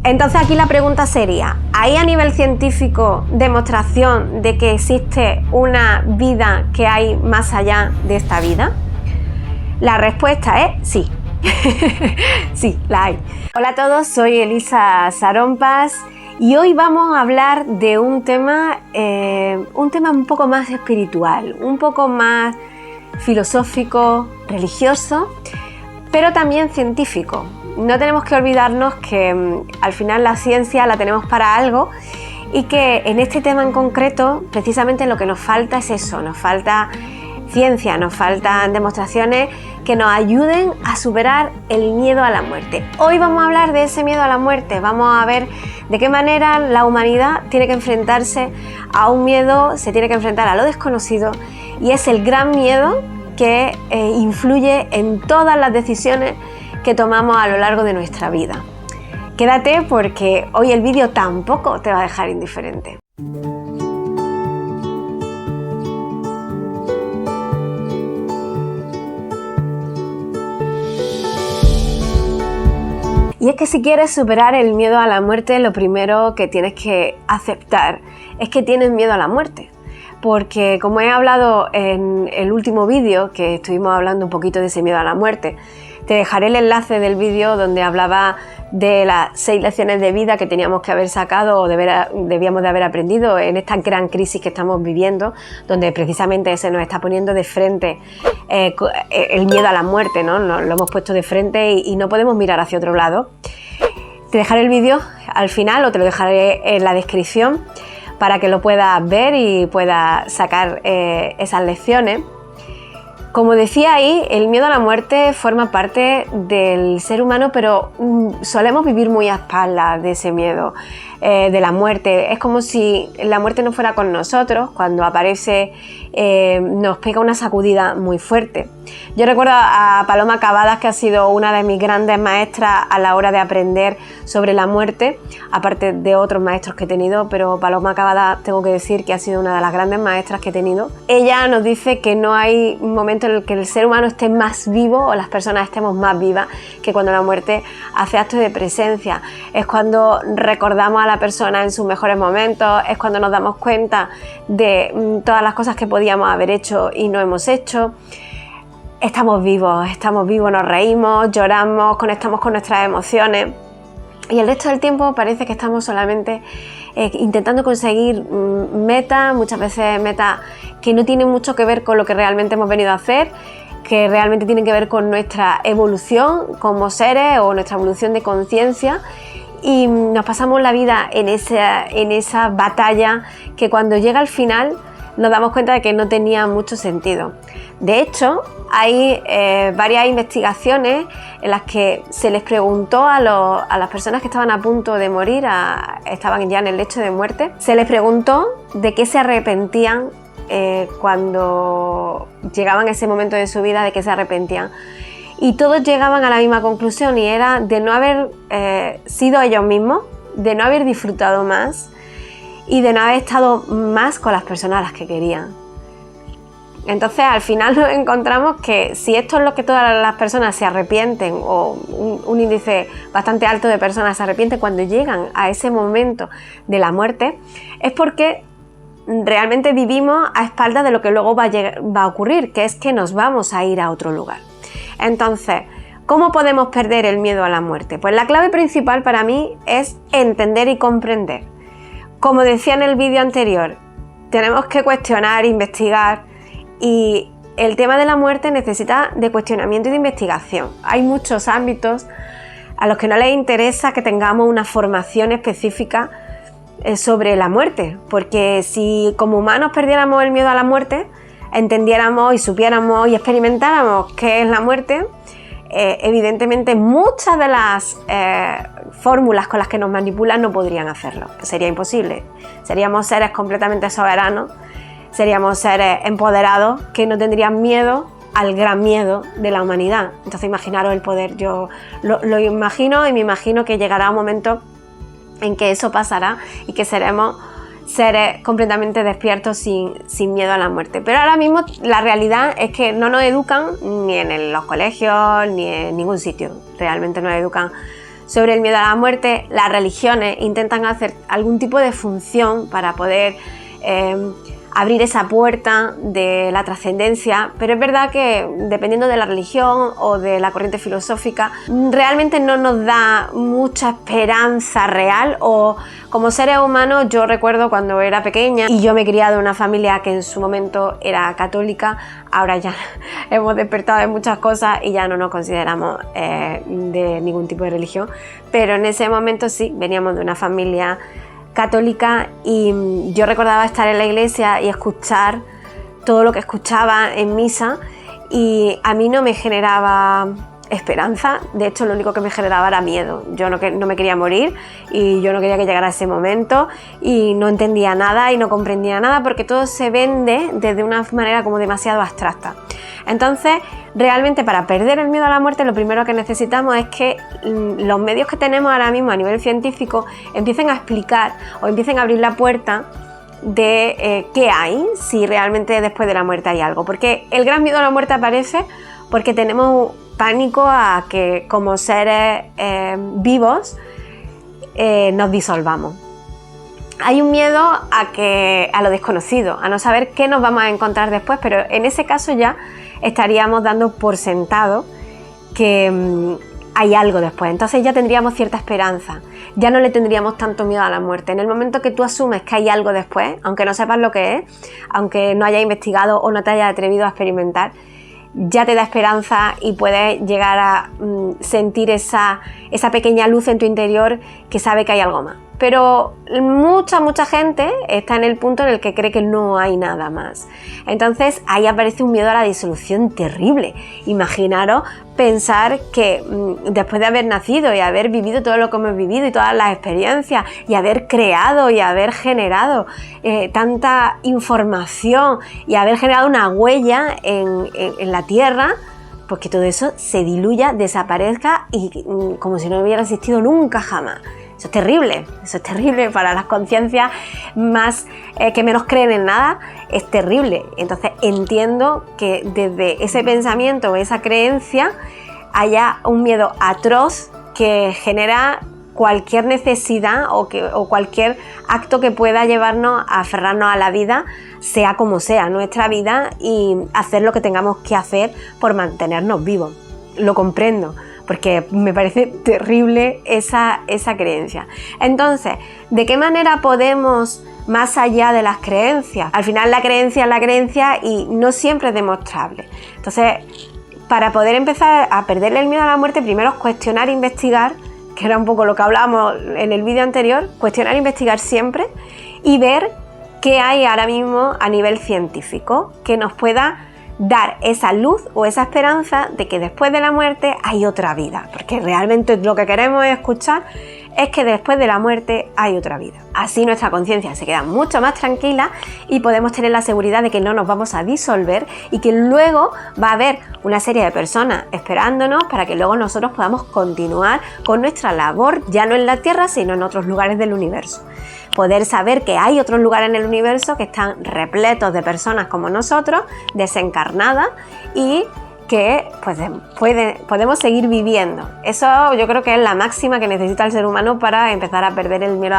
Entonces aquí la pregunta sería, ¿hay a nivel científico demostración de que existe una vida que hay más allá de esta vida? La respuesta es sí. Sí, la hay. Hola a todos, soy Elisa Sarompas y hoy vamos a hablar de un tema un poco más espiritual, un poco más filosófico, religioso, pero también científico. No tenemos que olvidarnos que al final la ciencia la tenemos para algo y que en este tema en concreto precisamente lo que nos falta es eso, nos falta ciencia, nos faltan demostraciones que nos ayuden a superar el miedo a la muerte. Hoy vamos a hablar de ese miedo a la muerte, vamos a ver de qué manera la humanidad tiene que enfrentarse a un miedo, se tiene que enfrentar a lo desconocido y es el gran miedo que influye en todas las decisiones que tomamos a lo largo de nuestra vida. Quédate porque hoy el vídeo tampoco te va a dejar indiferente. Y es que si quieres superar el miedo a la muerte, lo primero que tienes que aceptar es que tienes miedo a la muerte. Porque como he hablado en el último vídeo, que estuvimos hablando un poquito de ese miedo a la muerte, te dejaré el enlace del vídeo donde hablaba de las 6 lecciones de vida que teníamos que haber sacado o debíamos de haber aprendido en esta gran crisis que estamos viviendo, donde precisamente se nos está poniendo de frente el miedo a la muerte, ¿no? Lo hemos puesto de frente y no podemos mirar hacia otro lado. Te dejaré el vídeo al final o te lo dejaré en la descripción para que lo puedas ver y puedas sacar esas lecciones. Como decía ahí, el miedo a la muerte forma parte del ser humano, pero solemos vivir muy a espaldas de ese miedo de la muerte. Es como si la muerte no fuera con nosotros, cuando aparece nos pega una sacudida muy fuerte. Yo recuerdo a Paloma Cavadas, que ha sido una de mis grandes maestras a la hora de aprender sobre la muerte, aparte de otros maestros que he tenido, pero Paloma Cavadas tengo que decir que ha sido una de las grandes maestras que he tenido. Ella nos dice que no hay un momento en el que el ser humano esté más vivo o las personas estemos más vivas que cuando la muerte hace acto de presencia. Es cuando recordamos a la persona en sus mejores momentos, es cuando nos damos cuenta de todas las cosas que podíamos haber hecho y no hemos hecho. Estamos vivos, nos reímos, lloramos, conectamos con nuestras emociones y el resto del tiempo parece que estamos solamente intentando conseguir metas, muchas veces metas que no tienen mucho que ver con lo que realmente hemos venido a hacer, que realmente tienen que ver con nuestra evolución como seres o nuestra evolución de conciencia. Y nos pasamos la vida en esa batalla que cuando llega al final nos damos cuenta de que no tenía mucho sentido. De hecho, hay varias investigaciones en las que se les preguntó a las personas que estaban a punto de morir, estaban ya en el lecho de muerte, se les preguntó de qué se arrepentían cuando llegaban a ese momento de su vida, de qué se arrepentían. Y todos llegaban a la misma conclusión y era de no haber sido ellos mismos, de no haber disfrutado más y de no haber estado más con las personas a las que querían. Entonces al final nos encontramos que si esto es lo que todas las personas se arrepienten o un índice bastante alto de personas se arrepienten cuando llegan a ese momento de la muerte, es porque realmente vivimos a espaldas de lo que luego va a ocurrir, que es que nos vamos a ir a otro lugar. Entonces, ¿cómo podemos perder el miedo a la muerte? Pues la clave principal para mí es entender y comprender. Como decía en el vídeo anterior, tenemos que cuestionar, investigar y el tema de la muerte necesita de cuestionamiento y de investigación. Hay muchos ámbitos a los que no les interesa que tengamos una formación específica sobre la muerte, porque si como humanos perdiéramos el miedo a la muerte, entendiéramos y supiéramos y experimentáramos qué es la muerte, evidentemente muchas de las fórmulas con las que nos manipulan no podrían hacerlo, sería imposible. Seríamos seres completamente soberanos, seríamos seres empoderados que no tendrían miedo al gran miedo de la humanidad. Entonces imaginaros el poder, yo lo imagino y me imagino que llegará un momento en que eso pasará y que seremos seres completamente despiertos sin miedo a la muerte. Pero ahora mismo la realidad es que no nos educan ni en los colegios ni en ningún sitio. Realmente nos educan sobre el miedo a la muerte, las religiones intentan hacer algún tipo de función para poder abrir esa puerta de la trascendencia, pero es verdad que dependiendo de la religión o de la corriente filosófica, realmente no nos da mucha esperanza real. O como seres humanos, yo recuerdo cuando era pequeña y yo me he criado en una familia que en su momento era católica, ahora ya hemos despertado de muchas cosas y ya no nos consideramos de ningún tipo de religión, pero en ese momento sí, veníamos de una familia católica y yo recordaba estar en la iglesia y escuchar todo lo que escuchaba en misa y a mí no me generaba esperanza, de hecho lo único que me generaba era miedo. Yo no me quería morir y yo no quería que llegara ese momento y no entendía nada y no comprendía nada porque todo se vende desde una manera como demasiado abstracta. Entonces, realmente para perder el miedo a la muerte lo primero que necesitamos es que los medios que tenemos ahora mismo a nivel científico empiecen a explicar o empiecen a abrir la puerta de qué hay, si realmente después de la muerte hay algo. Porque el gran miedo a la muerte aparece porque tenemos pánico a que como seres vivos nos disolvamos. Hay un miedo a lo desconocido, a no saber qué nos vamos a encontrar después, pero en ese caso ya estaríamos dando por sentado que hay algo después. Entonces ya tendríamos cierta esperanza, ya no le tendríamos tanto miedo a la muerte. En el momento que tú asumes que hay algo después, aunque no sepas lo que es, aunque no hayas investigado o no te hayas atrevido a experimentar, ya te da esperanza y puedes llegar a sentir esa pequeña luz en tu interior que sabe que hay algo más. Pero mucha gente está en el punto en el que cree que no hay nada más. Entonces ahí aparece un miedo a la disolución terrible. Imaginaros pensar que después de haber nacido y haber vivido todo lo que hemos vivido y todas las experiencias y haber creado y haber generado tanta información y haber generado una huella en la Tierra, pues que todo eso se diluya, desaparezca y como si no hubiera existido nunca jamás. Eso es terrible para las conciencias más que menos creen en nada, es terrible. Entonces entiendo que desde ese pensamiento o esa creencia haya un miedo atroz que genera cualquier necesidad o cualquier acto que pueda llevarnos a aferrarnos a la vida, sea como sea nuestra vida, y hacer lo que tengamos que hacer por mantenernos vivos. Lo comprendo, porque me parece terrible esa creencia. Entonces, ¿de qué manera podemos, más allá de las creencias? Al final la creencia es la creencia y no siempre es demostrable. Entonces, para poder empezar a perderle el miedo a la muerte, primero es cuestionar e investigar, que era un poco lo que hablábamos en el vídeo anterior, cuestionar e investigar siempre y ver qué hay ahora mismo a nivel científico que nos pueda dar esa luz o esa esperanza de que después de la muerte hay otra vida, porque realmente lo que queremos escuchar es que después de la muerte hay otra vida. Así nuestra conciencia se queda mucho más tranquila y podemos tener la seguridad de que no nos vamos a disolver y que luego va a haber una serie de personas esperándonos para que luego nosotros podamos continuar con nuestra labor, ya no en la Tierra, sino en otros lugares del universo. Poder saber que hay otros lugares en el universo que están repletos de personas como nosotros, desencarnadas, y que pues, podemos seguir viviendo. Eso yo creo que es la máxima que necesita el ser humano para empezar a perder el miedo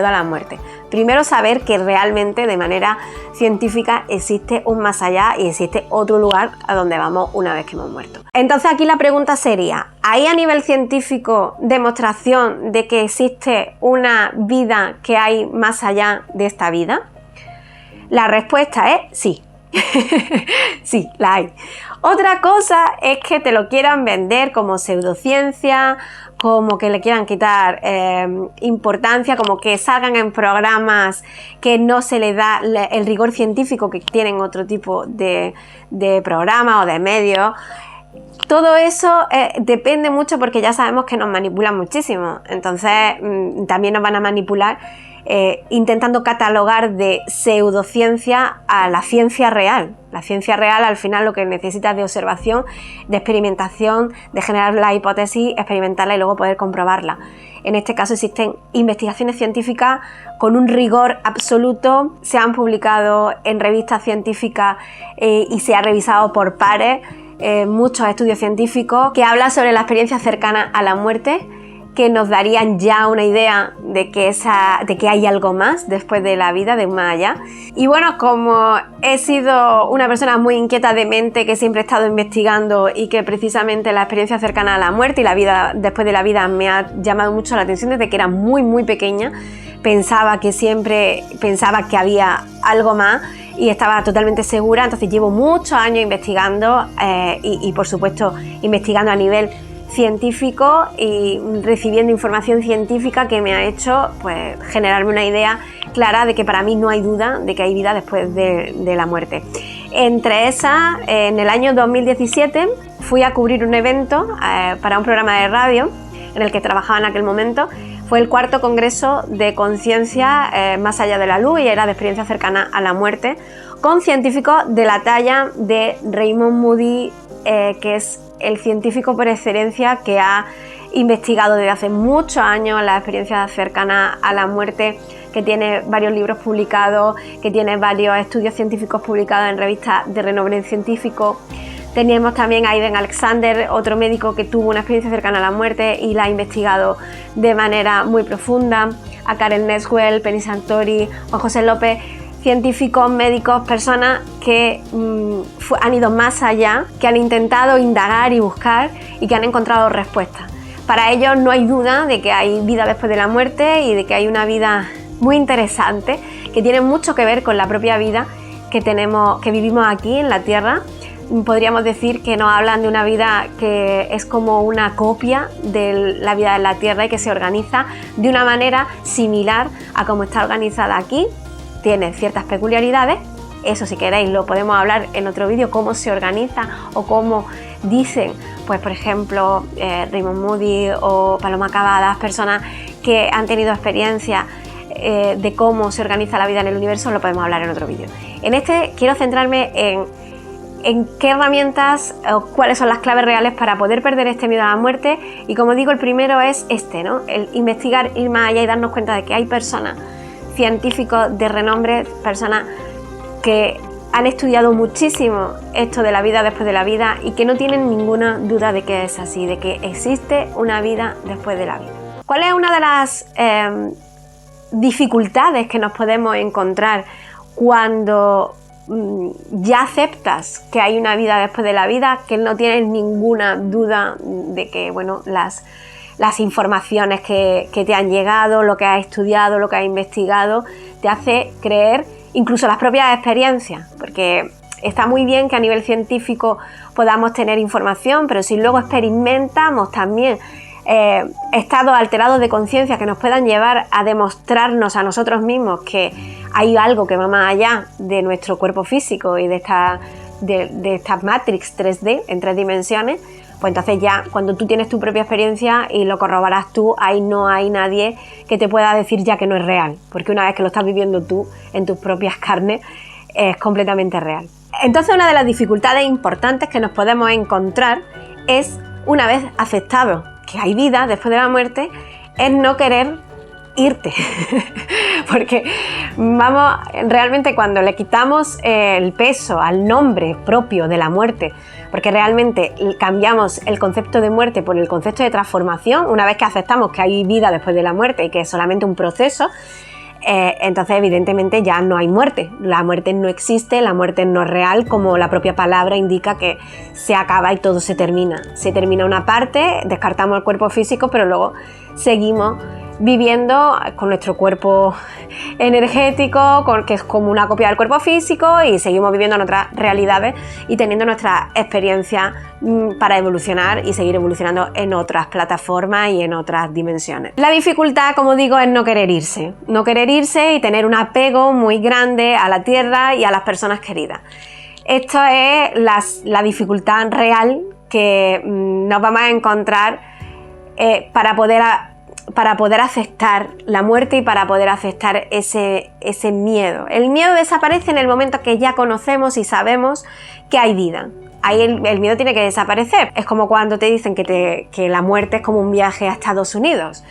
a la muerte. Primero, saber que realmente de manera científica existe un más allá y existe otro lugar a donde vamos una vez que hemos muerto. Entonces aquí la pregunta sería, ¿hay a nivel científico demostración de que existe una vida que hay más allá de esta vida? La respuesta es sí. Sí, la hay. Otra cosa es que te lo quieran vender como pseudociencia, como que le quieran quitar importancia, como que salgan en programas que no se le da el rigor científico que tienen otro tipo de programas o de medios. Todo eso depende mucho, porque ya sabemos que nos manipulan muchísimo. Entonces también nos van a manipular intentando catalogar de pseudociencia a la ciencia real. La ciencia real al final lo que necesita es de observación, de experimentación, de generar la hipótesis, experimentarla y luego poder comprobarla. En este caso existen investigaciones científicas con un rigor absoluto, se han publicado en revistas científicas y se ha revisado por pares muchos estudios científicos que hablan sobre la experiencia cercana a la muerte, que nos darían ya una idea de que hay algo más después de la vida, de un más allá. Y bueno, como he sido una persona muy inquieta de mente, que siempre he estado investigando y que precisamente la experiencia cercana a la muerte y la vida después de la vida me ha llamado mucho la atención desde que era muy pequeña, pensaba que había algo más y estaba totalmente segura. Entonces llevo muchos años investigando y por supuesto investigando a nivel científico y recibiendo información científica que me ha hecho pues generarme una idea clara de que para mí no hay duda de que hay vida después de la muerte. Entre esas, en el año 2017 fui a cubrir un evento para un programa de radio en el que trabajaba en aquel momento. Fue el 4º congreso de conciencia más allá de la luz y era de experiencia cercana a la muerte, con científicos de la talla de Raymond Moody, que es el científico por excelencia que ha investigado desde hace muchos años la experiencia cercana a la muerte, que tiene varios libros publicados, que tiene varios estudios científicos publicados en revistas de renombre científico. Teníamos también a Aidan Alexander, otro médico que tuvo una experiencia cercana a la muerte y la ha investigado de manera muy profunda, a Karen Neswell, Penny Santori, Juan José López, científicos, médicos, personas que han ido más allá, que han intentado indagar y buscar y que han encontrado respuestas. Para ellos no hay duda de que hay vida después de la muerte y de que hay una vida muy interesante que tiene mucho que ver con la propia vida que vivimos aquí en la Tierra. Podríamos decir que nos hablan de una vida que es como una copia de la vida en la Tierra y que se organiza de una manera similar a cómo está organizada aquí. Tiene ciertas peculiaridades, eso si queréis lo podemos hablar en otro vídeo, cómo se organiza o cómo dicen, pues por ejemplo Raymond Moody o Paloma Cavadas, personas que han tenido experiencia de cómo se organiza la vida en el universo, lo podemos hablar en otro vídeo. En este quiero centrarme en qué herramientas o cuáles son las claves reales para poder perder este miedo a la muerte. Y como digo, el primero es ¿no? El investigar, ir más allá y darnos cuenta de que hay personas, científicos de renombre, personas que han estudiado muchísimo esto de la vida después de la vida y que no tienen ninguna duda de que es así, de que existe una vida después de la vida. ¿Cuál es una de las dificultades que nos podemos encontrar cuando ya aceptas que hay una vida después de la vida, que no tienes ninguna duda de que bueno, las informaciones que te han llegado, lo que has estudiado, lo que has investigado, te hace creer incluso las propias experiencias? Porque está muy bien que a nivel científico podamos tener información, pero si luego experimentamos también estados alterados de conciencia que nos puedan llevar a demostrarnos a nosotros mismos que hay algo que va más allá de nuestro cuerpo físico y de esta Matrix 3D en 3 dimensiones, pues entonces ya cuando tú tienes tu propia experiencia y lo corroboras tú, ahí no hay nadie que te pueda decir ya que no es real, porque una vez que lo estás viviendo tú en tus propias carnes es completamente real. Entonces una de las dificultades importantes que nos podemos encontrar es, una vez aceptado que hay vida después de la muerte, es no querer irte. Porque vamos, realmente cuando le quitamos el peso al nombre propio de la muerte, porque realmente cambiamos el concepto de muerte por el concepto de transformación, una vez que aceptamos que hay vida después de la muerte y que es solamente un proceso, entonces evidentemente ya no hay muerte. La muerte no existe, la muerte no es real, como la propia palabra indica, que se acaba y todo se termina. Se termina una parte, descartamos el cuerpo físico, pero luego seguimos viviendo con nuestro cuerpo energético, que es como una copia del cuerpo físico, y seguimos viviendo en otras realidades y teniendo nuestra experiencia para evolucionar y seguir evolucionando en otras plataformas y en otras dimensiones. La dificultad, como digo, es no querer irse y tener un apego muy grande a la Tierra y a las personas queridas. Esto es la dificultad real que nos vamos a encontrar para poder aceptar la muerte y para poder aceptar ese miedo. El miedo desaparece en el momento que ya conocemos y sabemos que hay vida. Ahí el miedo tiene que desaparecer. Es como cuando te dicen que la muerte es como un viaje a Estados Unidos.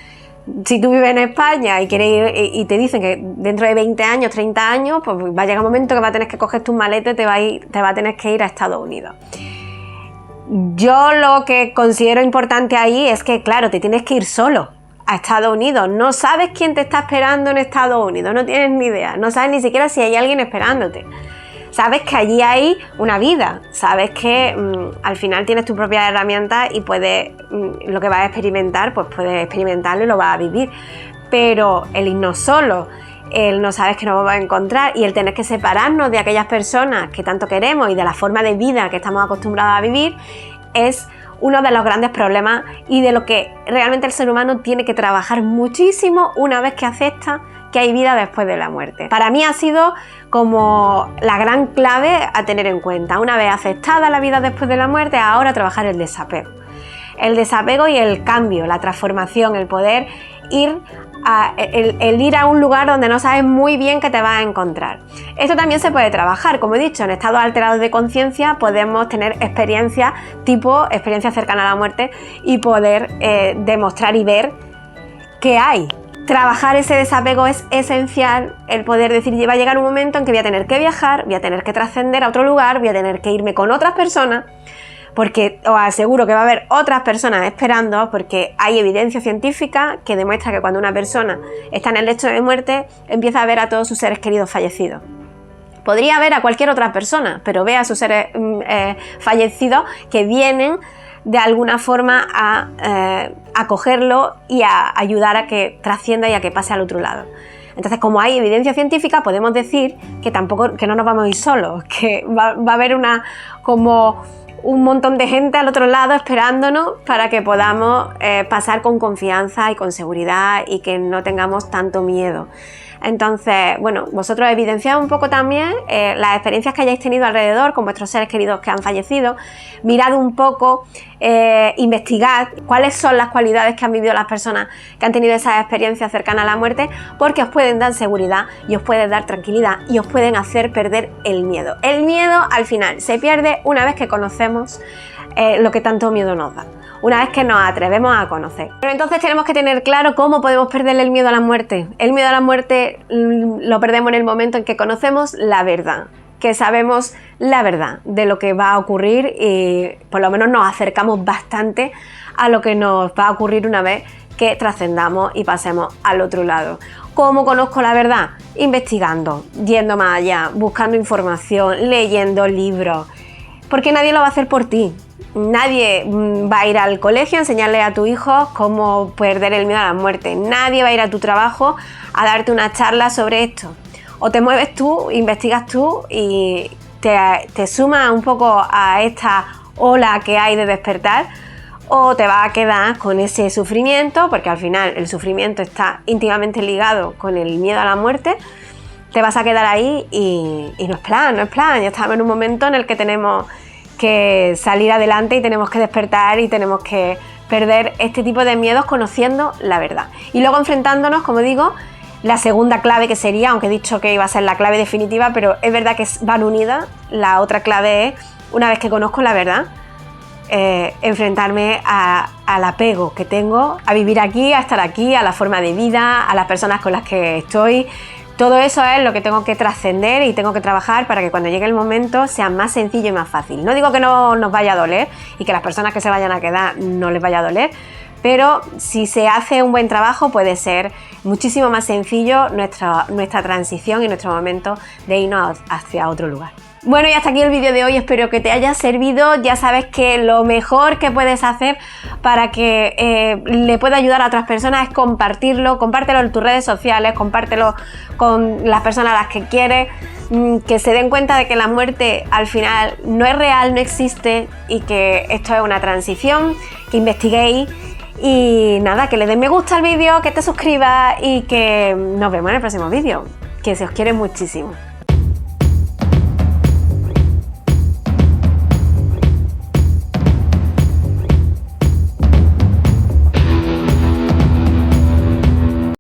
Si tú vives en España y quieres ir, y te dicen que dentro de 20 años, 30 años, pues va a llegar un momento que vas a tener que coger tus maletas y te va a tener que ir a Estados Unidos. Yo lo que considero importante ahí es que, claro, te tienes que ir solo. a Estados Unidos, no sabes quién te está esperando en Estados Unidos, no tienes ni idea, no sabes ni siquiera si hay alguien esperándote. Sabes que allí hay una vida, sabes que al final tienes tu propia herramienta y puedes, lo que vas a experimentar, pues puedes experimentarlo y lo vas a vivir. Pero el irnos solo, el no sabes que nos vamos a encontrar y el tener que separarnos de aquellas personas que tanto queremos y de la forma de vida que estamos acostumbrados a vivir, es uno de los grandes problemas y de lo que realmente el ser humano tiene que trabajar muchísimo una vez que acepta que hay vida después de la muerte. Para mí ha sido como la gran clave a tener en cuenta. Una vez aceptada la vida después de la muerte, ahora trabajar el desapego. El desapego y el cambio, la transformación, el poder ir a un lugar donde no sabes muy bien qué te vas a encontrar. Esto también se puede trabajar, como he dicho, en estados alterados de conciencia podemos tener experiencias tipo experiencias cercanas a la muerte y poder demostrar y ver qué hay. Trabajar ese desapego es esencial, el poder decir, va a llegar un momento en que voy a tener que viajar, voy a tener que trascender a otro lugar, voy a tener que irme con otras personas, porque os aseguro que va a haber otras personas esperando, porque hay evidencia científica que demuestra que cuando una persona está en el lecho de muerte, empieza a ver a todos sus seres queridos fallecidos. Podría ver a cualquier otra persona, pero ve a sus seres fallecidos que vienen de alguna forma a acogerlo y a ayudar a que trascienda y a que pase al otro lado. Entonces, como hay evidencia científica, podemos decir que no nos vamos a ir solos, que va a haber como un montón de gente al otro lado esperándonos para que podamos pasar con confianza y con seguridad y que no tengamos tanto miedo. Entonces, bueno, vosotros evidenciad un poco también las experiencias que hayáis tenido alrededor con vuestros seres queridos que han fallecido. Mirad un poco, investigad cuáles son las cualidades que han vivido las personas que han tenido esas experiencias cercanas a la muerte, porque os pueden dar seguridad y os pueden dar tranquilidad y os pueden hacer perder el miedo. El miedo al final se pierde una vez que conocemos lo que tanto miedo nos da. Una vez que nos atrevemos a conocer. Pero entonces tenemos que tener claro cómo podemos perderle el miedo a la muerte. El miedo a la muerte lo perdemos en el momento en que conocemos la verdad, que sabemos la verdad de lo que va a ocurrir y por lo menos nos acercamos bastante a lo que nos va a ocurrir una vez que trascendamos y pasemos al otro lado. ¿Cómo conozco la verdad? Investigando, yendo más allá, buscando información, leyendo libros, porque nadie lo va a hacer por ti. Nadie va a ir al colegio a enseñarle a tu hijo cómo perder el miedo a la muerte. Nadie va a ir a tu trabajo a darte una charla sobre esto. O te mueves tú, investigas tú y te sumas un poco a esta ola que hay de despertar, o te vas a quedar con ese sufrimiento, porque al final el sufrimiento está íntimamente ligado con el miedo a la muerte. Te vas a quedar ahí y no es plan. Ya estamos en un momento en el que tenemos que salir adelante y tenemos que despertar y tenemos que perder este tipo de miedos conociendo la verdad. Y luego enfrentándonos, como digo, la segunda clave que sería, aunque he dicho que iba a ser la clave definitiva, pero es verdad que van unidas, la otra clave es, una vez que conozco la verdad, enfrentarme al apego que tengo a vivir aquí, a estar aquí, a la forma de vida, a las personas con las que estoy. Todo eso es lo que tengo que trascender y tengo que trabajar para que cuando llegue el momento sea más sencillo y más fácil. No digo que no nos vaya a doler y que las personas que se vayan a quedar no les vaya a doler, pero si se hace un buen trabajo puede ser muchísimo más sencillo nuestra transición y nuestro momento de irnos hacia otro lugar. Bueno, y hasta aquí el vídeo de hoy, espero que te haya servido. Ya sabes que lo mejor que puedes hacer para que le pueda ayudar a otras personas es compartirlo, compártelo en tus redes sociales, compártelo con las personas a las que quieres, que se den cuenta de que la muerte al final no es real, no existe y que esto es una transición, que investiguéis y nada, que le den me gusta al vídeo, que te suscribas y que nos vemos en el próximo vídeo, que se os quiere muchísimo.